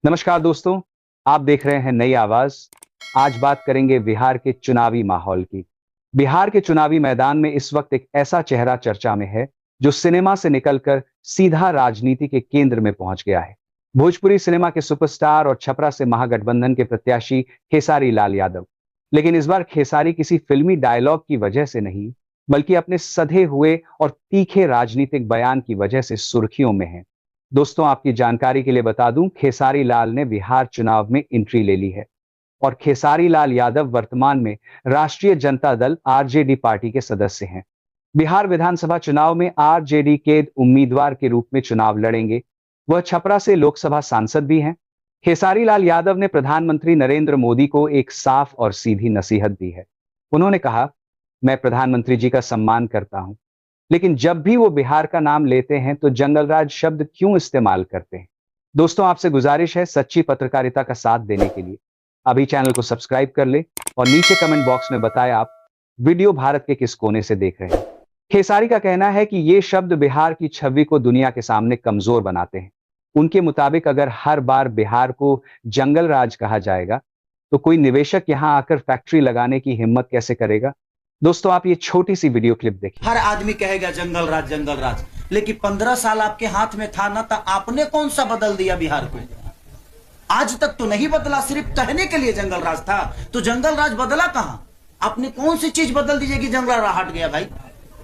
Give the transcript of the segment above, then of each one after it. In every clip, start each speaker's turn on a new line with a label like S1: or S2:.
S1: नमस्कार दोस्तों, आप देख रहे हैं नई आवाज। आज बात करेंगे बिहार के चुनावी माहौल की। बिहार के चुनावी मैदान में इस वक्त एक ऐसा चेहरा चर्चा में है जो सिनेमा से निकलकर सीधा राजनीति के केंद्र में पहुंच गया है। भोजपुरी सिनेमा के सुपरस्टार और छपरा से महागठबंधन के प्रत्याशी खेसारी लाल यादव। लेकिन इस बार खेसारी किसी फिल्मी डायलॉग की वजह से नहीं, बल्कि अपने सधे हुए और तीखे राजनीतिक बयान की वजह से सुर्खियों में है। दोस्तों, आपकी जानकारी के लिए बता दूं, खेसारी लाल ने बिहार चुनाव में एंट्री ले ली है और खेसारी लाल यादव वर्तमान में राष्ट्रीय जनता दल आरजेडी पार्टी के सदस्य हैं। बिहार विधानसभा चुनाव में आरजेडी के उम्मीदवार के रूप में चुनाव लड़ेंगे। वह छपरा से लोकसभा सांसद भी हैं। खेसारी लाल यादव ने प्रधानमंत्री नरेंद्र मोदी को एक साफ और सीधी नसीहत दी है। उन्होंने कहा, मैं प्रधानमंत्री जी का सम्मान करता हूं, लेकिन जब भी वो बिहार का नाम लेते हैं तो जंगलराज शब्द क्यों इस्तेमाल करते हैं। दोस्तों, आपसे गुजारिश है सच्ची पत्रकारिता का साथ देने के लिए अभी चैनल को सब्सक्राइब कर ले और नीचे कमेंट बॉक्स में बताएं आप वीडियो भारत के किस कोने से देख रहे हैं। खेसारी का कहना है कि ये शब्द बिहार की छवि को दुनिया के सामने कमजोर बनाते हैं। उनके मुताबिक अगर हर बार बिहार को जंगल राज कहा जाएगा तो कोई निवेशक यहां आकर फैक्ट्री लगाने की हिम्मत कैसे करेगा। दोस्तों, आप ये छोटी सी वीडियो क्लिप देखिए।
S2: हर आदमी कहेगा जंगल राज, लेकिन 15 साल आपके हाथ में था ना, तो आपने कौन सा बदल दिया बिहार को? आज तक तो नहीं बदला, सिर्फ कहने के लिए जंगल राज था। तो जंगल राज बदला कहां? आपने कौन सी चीज बदल दीजिए कि जंगल राज हट गया भाई?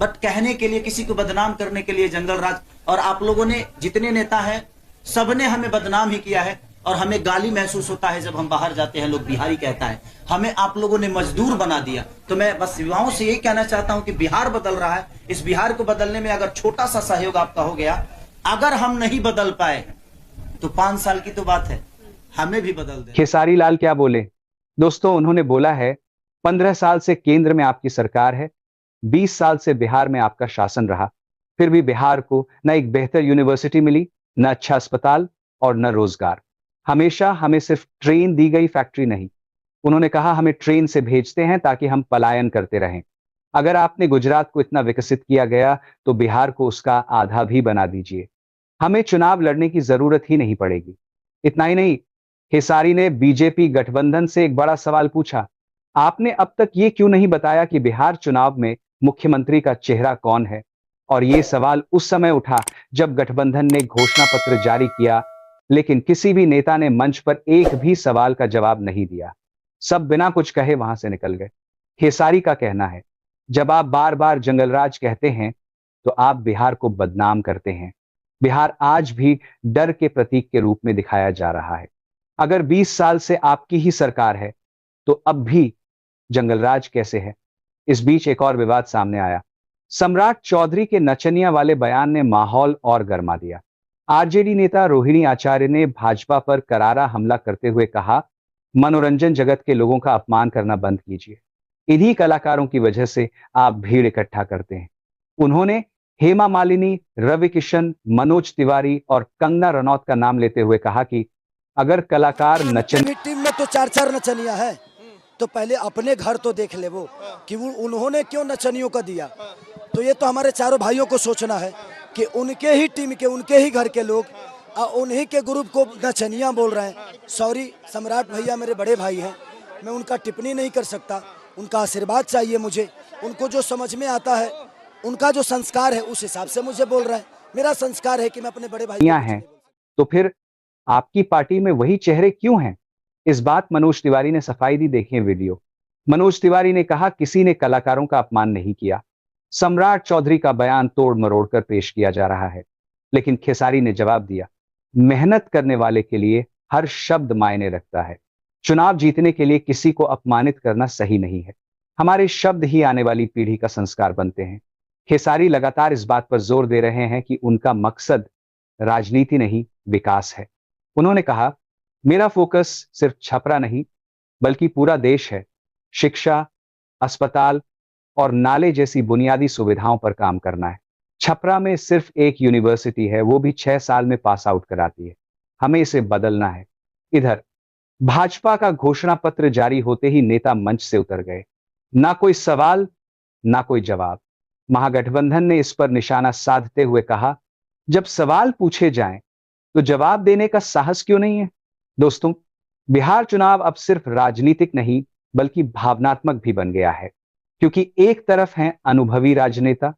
S2: बट कहने के लिए, किसी को बदनाम करने के लिए जंगल राज। और आप लोगों ने, जितने नेता हैं, सबने हमें बदनाम ही किया है। और हमें गाली महसूस होता है जब हम बाहर जाते हैं, लोग बिहारी कहता है। हमें आप लोगों ने मजदूर बना दिया। तो मैं बस युवाओं से यही कहना चाहता हूं कि बिहार बदल रहा है। इस बिहार को बदलने में अगर छोटा सा सहयोग आपका हो गया, अगर हम नहीं बदल पाए तो 5 साल की तो बात है, हमें भी बदल दे।
S1: खेसारी लाल क्या बोले? दोस्तों, उन्होंने बोला है, 15 साल से केंद्र में आपकी सरकार है, 20 साल से बिहार में आपका शासन रहा, फिर भी बिहार को न एक बेहतर यूनिवर्सिटी मिली, न अच्छा अस्पताल और न रोजगार। हमेशा हमें सिर्फ ट्रेन दी गई, फैक्ट्री नहीं। उन्होंने कहा, हमें ट्रेन से भेजते हैं ताकि हम पलायन करते रहें। अगर आपने गुजरात को इतना विकसित किया गया तो बिहार को उसका आधा भी बना दीजिए। हमें चुनाव लड़ने की जरूरत ही नहीं पड़ेगी। इतना ही नहीं, खेसारी ने बीजेपी गठबंधन से एक बड़ा सवाल पूछा, आपने अब तक ये क्यों नहीं बताया कि बिहार चुनाव में मुख्यमंत्री का चेहरा कौन है। और ये सवाल उस समय उठा जब गठबंधन ने घोषणा पत्र जारी किया, लेकिन किसी भी नेता ने मंच पर एक भी सवाल का जवाब नहीं दिया। सब बिना कुछ कहे वहां से निकल गए। खेसारी का कहना है, जब आप बार बार जंगलराज कहते हैं तो आप बिहार को बदनाम करते हैं। बिहार आज भी डर के प्रतीक के रूप में दिखाया जा रहा है। अगर 20 साल से आपकी ही सरकार है तो अब भी जंगलराज कैसे है। इस बीच एक और विवाद सामने आया। सम्राट चौधरी के नचनिया वाले बयान ने माहौल और गर्मा दिया। आरजेडी नेता रोहिणी आचार्य ने भाजपा पर करारा हमला करते हुए कहा, मनोरंजन जगत के लोगों का अपमान करना बंद कीजिए। इन्हीं कलाकारों की वजह से आप भीड़ इकट्ठा करते हैं। उन्होंने हेमा मालिनी, रवि किशन, मनोज तिवारी और कंगना रनौत का नाम लेते हुए कहा कि अगर कलाकार नचन
S3: टीम में तो चार चार नचनिया है, तो पहले अपने घर तो देख ले वो कि वो उन्होंने क्यों नचनियों का दिया। तो ये तो हमारे चारों भाइयों को सोचना है कि उनके ही टीम के, उनके ही घर के लोग उन्हीं के ग्रुप को नचनिया बोल रहे हैं। सॉरी, सम्राट भैया मेरे बड़े भाई हैं, मैं उनका टिप्पणी नहीं कर सकता, उनका आशीर्वाद चाहिए मुझे। उनको जो समझ में आता है, उनका जो संस्कार है, उस हिसाब से मुझे बोल रहे हैं। मेरा संस्कार है कि मैं अपने बड़े भाई को
S1: हैं तो फिर आपकी पार्टी में वही चेहरे क्यों हैं। इस बात मनोज तिवारी ने सफाई दी। देखिए वीडियो। मनोज तिवारी ने कहा, किसी ने कलाकारों का अपमान नहीं किया। सम्राट चौधरी का बयान तोड़ मरोड़ कर पेश किया जा रहा है। लेकिन खेसारी ने जवाब दिया, मेहनत करने वाले के लिए हर शब्द मायने रखता है। चुनाव जीतने के लिए किसी को अपमानित करना सही नहीं है। हमारे शब्द ही आने वाली पीढ़ी का संस्कार बनते हैं। खेसारी लगातार इस बात पर जोर दे रहे हैं कि उनका मकसद राजनीति नहीं, विकास है। उन्होंने कहा, मेरा फोकस सिर्फ छपरा नहीं बल्कि पूरा देश है। शिक्षा, अस्पताल और नाले जैसी बुनियादी सुविधाओं पर काम करना है। छपरा में सिर्फ एक यूनिवर्सिटी है, वो भी 6 साल में पास आउट कराती है। हमें इसे बदलना है। इधर भाजपा का घोषणा पत्र जारी होते ही नेता मंच से उतर गए। ना कोई सवाल, ना कोई जवाब। महागठबंधन ने इस पर निशाना साधते हुए कहा, जब सवाल पूछे जाएं तो जवाब देने का साहस क्यों नहीं है। दोस्तों, बिहार चुनाव अब सिर्फ राजनीतिक नहीं बल्कि भावनात्मक भी बन गया है, क्योंकि एक तरफ हैं अनुभवी राजनेता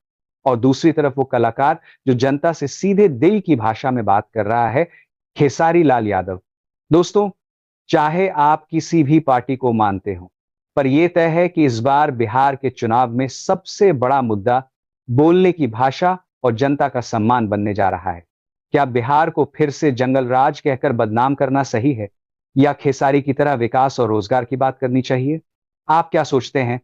S1: और दूसरी तरफ वो कलाकार जो जनता से सीधे दिल की भाषा में बात कर रहा है, खेसारी लाल यादव। दोस्तों, चाहे आप किसी भी पार्टी को मानते हो, पर यह तय है कि इस बार बिहार के चुनाव में सबसे बड़ा मुद्दा बोलने की भाषा और जनता का सम्मान बनने जा रहा है। क्या बिहार को फिर से जंगल राज कहकर बदनाम करना सही है, या खेसारी की तरह विकास और रोजगार की बात करनी चाहिए? आप क्या सोचते हैं?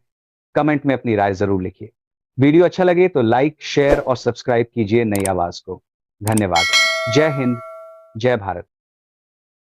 S1: कमेंट में अपनी राय जरूर लिखिए। वीडियो अच्छा लगे तो लाइक, शेयर और सब्सक्राइब कीजिए नई आवाज को। धन्यवाद। जय हिंद, जय भारत।